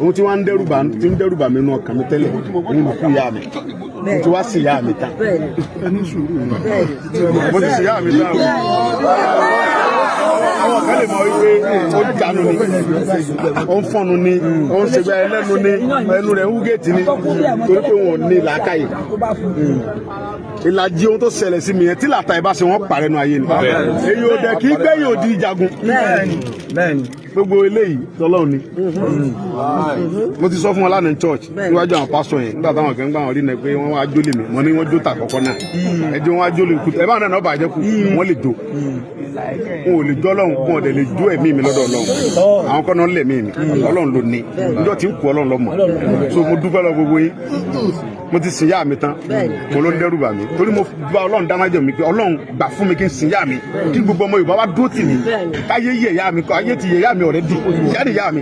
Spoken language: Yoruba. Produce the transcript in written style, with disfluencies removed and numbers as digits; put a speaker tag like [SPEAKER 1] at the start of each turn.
[SPEAKER 1] ohun tí wọ́n ń dẹ́rùbà mi nù ọkàn mi tẹ́lẹ̀ òun ló kú ìyá mi mo ti wá sí ìyá mi tán mo ti sí ìyá mi tán àwọn kan lè mọ wípé ó jánu ni ó ń fọ́nu ni ó ń ṣe bẹ́ẹ̀ lẹ́nu ni ẹnu rẹ̀ ń wúgẹ́ẹ̀tì ni torí pé wọn ò ní làákàyè ìlàjì ohun tó ṣẹlẹ̀ sí mi yẹn tí làtà ìbá ṣe wọ́n parẹ́ nu ayé ni èyí ò dẹ̀ kí gbẹ̀yìn òdi ìjagun gbogbo eléyìí tọ́lọ́run ni mo ti sọ fún wọn lánàá church níwájú àwọn pásítọ̀ yẹn nígbà táwọn kan gbà wọn rí náà pé wọ́n wá jólè mi wọ́n ní wọ́n jó tà kọ́kọ́ náà ẹjọ́ wọn wá jólè kú ẹ bá wọn náà bàjẹ́ kú wọ́n lè jó wọn ò lè jọ́ lọ́hùn wọn ò dẹ̀ lè jó ẹ̀mí mi lọ́dọ̀ Ọlọ́run àwọn kan náà lẹ̀ mí mi Ọlọ́run ló ní níjọ́ tí ń kú Ọlọ́run lọ́mọ so mo dúpẹ́ lọ gbogbo yín mo ti sìn yá mi tán mo ló ń dẹ́rù bà mí torí mo bá Ọlọ́run dáná jẹ́ mi pé Ọlọ́run gbà fún mi kí n sìn yá mi kí gbogbo ọmọ Yorùbá wá dúró tì mí káyé yẹ yá mi kọ́ ayé ti yẹ yá mi ọ̀rẹ́dì ìyá ni yá mi.